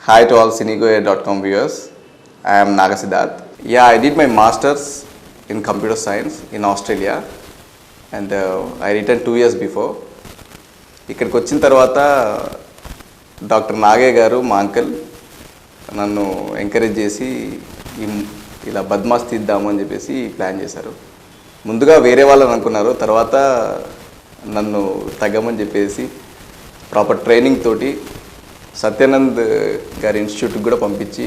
Hi to all cinegoya.com viewers. I am Naga Siddharth. Yeah, I did my masters in computer science in Australia and I returned 2 years before. ఇక్కడికి వచ్చిన తర్వాత doctor Nagaiah గారు మా uncle నన్ను encourage చేసి ఇలా BODMAS తీద్దాము అని చెప్పేసి ప్లాన్ చేశారు. ముందుగా వేరే వాళ్ళని అనుకున్నారు, తర్వాత నన్ను తగ్గమని చెప్పేసి ప్రాపర్ ట్రైనింగ్ తోటి సత్యానంద్ గారి ఇన్స్టిట్యూట్కి కూడా పంపించి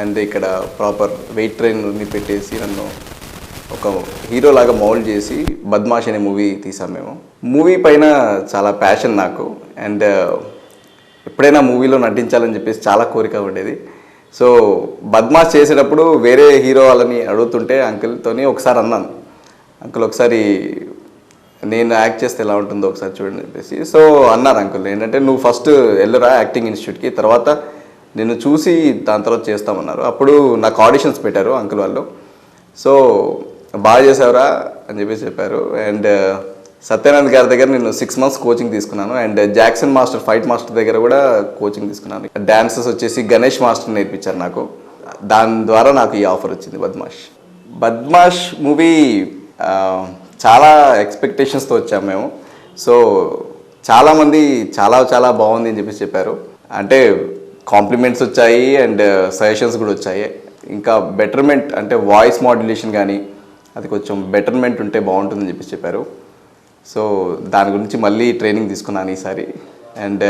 అండ్ ఇక్కడ ప్రాపర్ వెయిట్ ట్రైనర్ని పెట్టేసి నన్ను ఒక హీరో లాగా మౌల్డ్ చేసి బద్మాష్ అనే మూవీ తీసాం మేము. మూవీ పైన చాలా ప్యాషన్ నాకు అండ్ ఎప్పుడైనా మూవీలో నటించాలని చెప్పేసి చాలా కోరిక ఉండేది. సో బద్మాష్ చేసేటప్పుడు వేరే హీరో వాళ్ళని అడుగుతుంటే అంకుల్తోని ఒకసారి అన్నాను, అంకుల్ ఒకసారి నేను యాక్ట్ చేస్తే ఎలా ఉంటుందో ఒకసారి చూడండి చెప్పేసి. సో అన్నారు అంకుల్ ఏంటంటే నువ్వు ఫస్ట్ వెళ్ళరా యాక్టింగ్ ఇన్స్టిట్యూట్కి, తర్వాత నిన్ను చూసి దాని తర్వాత చేస్తామన్నారు. అప్పుడు నాకు ఆడిషన్స్ పెట్టారు అంకుల్ వాళ్ళు. సో బాగా చేసావురా అని చెప్పేసి చెప్పారు. అండ్ సత్యానంద్ గారి దగ్గర నేను 6 months కోచింగ్ తీసుకున్నాను and Jackson master fight master దగ్గర కూడా కోచింగ్ తీసుకున్నాను. డాన్సెస్ వచ్చేసి గణేష్ మాస్టర్ నేర్పించారు నాకు. దాని ద్వారా నాకు ఈ ఆఫర్ వచ్చింది బద్మాష్ మూవీ. చాలా ఎక్స్పెక్టేషన్స్తో వచ్చాము మేము. సో చాలామంది చాలా బాగుంది అని చెప్పేసి చెప్పారు. అంటే కాంప్లిమెంట్స్ వచ్చాయి అండ్ సజెషన్స్ కూడా వచ్చాయి. ఇంకా బెటర్మెంట్ అంటే వాయిస్ మాడ్యులేషన్ కానీ అది కొంచెం బెటర్మెంట్ ఉంటే బాగుంటుందని చెప్పేసి చెప్పారు. సో దాని గురించి మళ్ళీ ట్రైనింగ్ తీసుకున్నాను ఈసారి. అండ్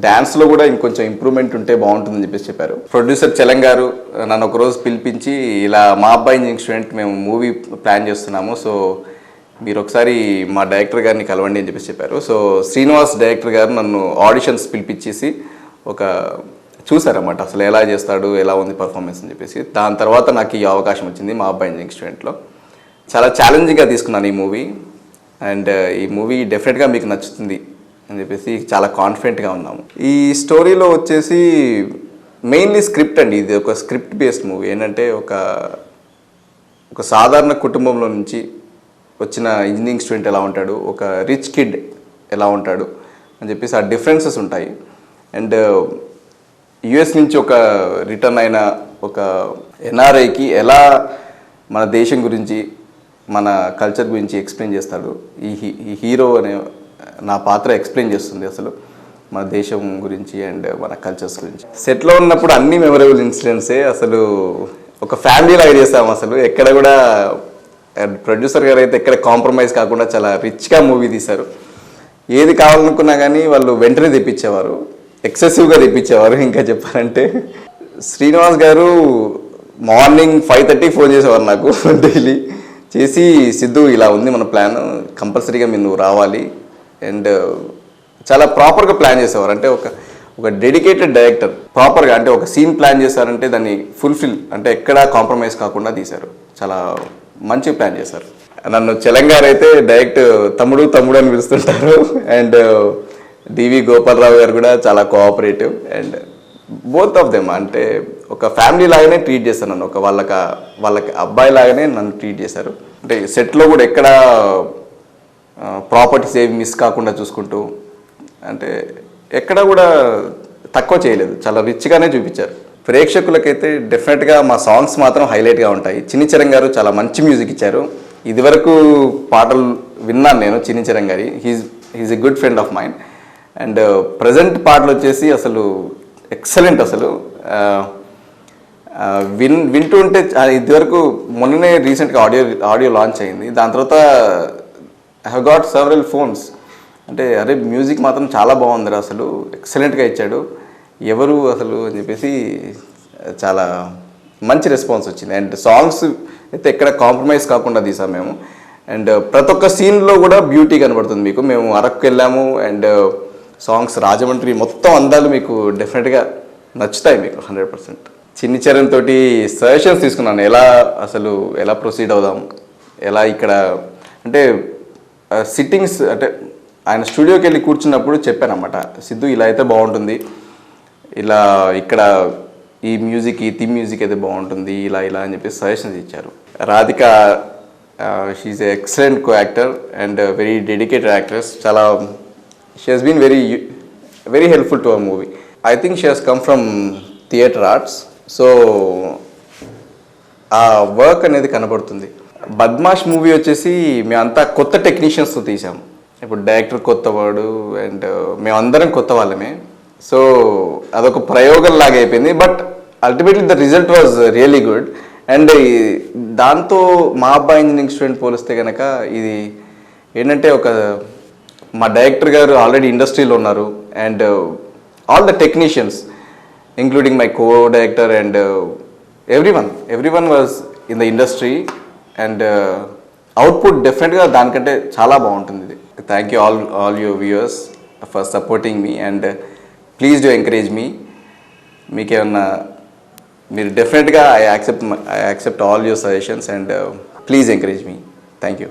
డ్యాన్స్లో కూడా ఇంకొంచెం ఇంప్రూవ్మెంట్ ఉంటే బాగుంటుందని చెప్పేసి చెప్పారు. ప్రొడ్యూసర్ చలం గారు నన్ను ఒకరోజు పిలిపించి ఇలా మా అబ్బాయి ఇంజనీరింగ్ స్టూడెంట్ మేము మూవీ ప్లాన్ చేస్తున్నాము, సో మీరు ఒకసారి మా డైరెక్టర్ గారిని కలవండి అని చెప్పేసి చెప్పారు. సో శ్రీనివాస్ డైరెక్టర్ గారు నన్ను ఆడిషన్స్ పిలిపించేసి ఒక చూసారన్నమాట అసలు ఎలా చేస్తాడు, ఎలా ఉంది పర్ఫార్మెన్స్ అని చెప్పేసి. దాని తర్వాత నాకు ఈ అవకాశం వచ్చింది మా అబ్బాయి ఇంజనీరింగ్ స్టూడెంట్లో. చాలా ఛాలెంజింగ్గా తీసుకున్నాను ఈ మూవీ అండ్ ఈ మూవీ డెఫినెట్గా మీకు నచ్చుతుంది అని చెప్పేసి చాలా కాన్ఫిడెంట్గా ఉన్నాము. ఈ స్టోరీలో వచ్చేసి మెయిన్లీ స్క్రిప్ట్ అండి. ఇది ఒక స్క్రిప్ట్ బేస్డ్ మూవీ. ఏంటంటే ఒక సాధారణ కుటుంబంలో నుంచి వచ్చిన ఇంజనీరింగ్ స్టూడెంట్ ఎలా ఉంటాడు, ఒక రిచ్ కిడ్ ఎలా ఉంటాడు అని చెప్పేసి ఆ డిఫరెన్సెస్ ఉంటాయి. అండ్ యుఎస్ నుంచి ఒక రిటర్న్ అయిన ఒక ఎన్ఆర్ఐకి ఎలా మన దేశం గురించి మన కల్చర్ గురించి ఎక్స్ప్లెయిన్ చేస్తాడు. ఈ హీరో అనే నా పాత్ర ఎక్స్ప్లెయిన్ చేస్తుంది అసలు మన దేశం గురించి అండ్ మన కల్చర్స్ గురించి. సెట్లో ఉన్నప్పుడు అన్ని మెమరబుల్ ఇన్సిడెంట్సే. అసలు ఒక ఫ్యామిలీ లాగా చేస్తాము. అసలు ఎక్కడ కూడా ప్రొడ్యూసర్ గారు అయితే ఎక్కడ కాంప్రమైజ్ కాకుండా చాలా రిచ్గా మూవీ తీశారు. ఏది కావాలనుకున్నా కానీ వాళ్ళు వెంటనే తెప్పించేవారు, ఎక్సెసివ్గా తెప్పించేవారు. ఇంకా చెప్పాలంటే శ్రీనివాస్ గారు మార్నింగ్ 5:30 ఫోన్ చేసేవారు నాకు డైలీ చేసి, సిద్ధు ఇలా ఉంది మన ప్లాన్, కంపల్సరీగా మీరు నువ్వు రావాలి. అండ్ చాలా ప్రాపర్గా ప్లాన్ చేసేవారు. అంటే ఒక డెడికేటెడ్ డైరెక్టర్ ప్రాపర్గా అంటే ఒక సీన్ ప్లాన్ చేశారంటే దాన్ని ఫుల్ఫిల్ అంటే ఎక్కడా కాంప్రమైజ్ కాకుండా తీశారు. చాలా మంచి ప్లాన్ చేశారు. నన్ను చలంగారు అయితే డైరెక్ట్ తమ్ముడు అని పిలుస్తుంటారు. అండ్ డివి గోపాలరావు గారు కూడా చాలా cooperative and both of them అంటే ఒక ఫ్యామిలీ లాగానే ట్రీట్ చేశాను నన్ను. వాళ్ళకి అబ్బాయి లాగానే నన్ను ట్రీట్ చేశారు. అంటే సెట్లో కూడా ఎక్కడ ప్రాపర్టీస్ ఏవి మిస్ కాకుండా చూసుకుంటూ అంటే ఎక్కడ కూడా తక్కువ చేయలేదు, చాలా రిచ్గానే చూపించారు. ప్రేక్షకులకైతే డెఫినెట్గా మా సాంగ్స్ మాత్రం హైలైట్గా ఉంటాయి. చిన్నిచరం గారు చాలా మంచి మ్యూజిక్ ఇచ్చారు. ఇదివరకు పాటలు విన్నాను నేను చిన్నిచరం గారి. He's a good friend of mine. And present పాటలు వచ్చేసి అసలు ఎక్సలెంట్. అసలు వింటూ ఉంటే ఇదివరకు మొన్ననే రీసెంట్గా ఆడియో లాంచ్ అయింది. దాని తర్వాత I have got several phones అంటే అరే మ్యూజిక్ మాత్రం చాలా బాగుంది అసలు ఎక్సలెంట్గా ఇచ్చాడు ఎవరు అసలు అని చెప్పేసి చాలా మంచి రెస్పాన్స్ వచ్చింది. అండ్ సాంగ్స్ అయితే ఎక్కడ కాంప్రమైజ్ కాకుండా తీసాం మేము. అండ్ ప్రతి ఒక్క సీన్లో కూడా బ్యూటీ కనబడుతుంది మీకు. మేము అరకు వెళ్ళాము అండ్ సాంగ్స్ రాజమండ్రి మొత్తం అందాలు మీకు డెఫినెట్గా నచ్చుతాయి మీకు 100%. చిన్నిచరణ్ తోటి సజెషన్స్ తీసుకున్నాను ఎలా ప్రొసీడ్ అవుదాం, ఎలా ఇక్కడ అంటే సిట్టింగ్స్ అంటే ఆయన స్టూడియోకి వెళ్ళి కూర్చున్నప్పుడు చెప్పాను అన్నమాట, సిద్ధు ఇలా అయితే బాగుంటుంది, ఇలా ఇక్కడ ఈ మ్యూజిక్ ఈ థీమ్ మ్యూజిక్ అయితే బాగుంటుంది ఇలా అని చెప్పి సజెషన్స్ ఇచ్చారు. Radhika she is a excellent co actor and very dedicated actress. చాలా she has been very helpful to our movie. I think she has come from theatre arts. So ఆ వర్క్ అనేది కనబడుతుంది. బద్మాష్ మూవీ వచ్చేసి మేమంతా కొత్త టెక్నీషియన్స్తో తీసాము. ఇప్పుడు డైరెక్టర్ కొత్తవాడు అండ్ మేమందరం కొత్త వాళ్ళమే. సో అదొక ప్రయోగం లాగా అయిపోయింది. But ultimately the result was really good. And దాంతో మా అబ్బాయి ఇంజనీరింగ్ స్టూడెంట్ పోలిస్తే కనుక ఇది ఏంటంటే మా డైరెక్టర్ గారు ఆల్రెడీ ఇండస్ట్రీలో ఉన్నారు. And all the technicians including my co director and everyone was in the industry. And output డెఫినెట్గా దానికంటే చాలా బాగుంటుంది. ఇది thank you all your viewers for supporting me and please do encourage me. మీకేమన్నా మీరు డెఫినెట్గా I accept all your suggestions and please encourage me. Thank you.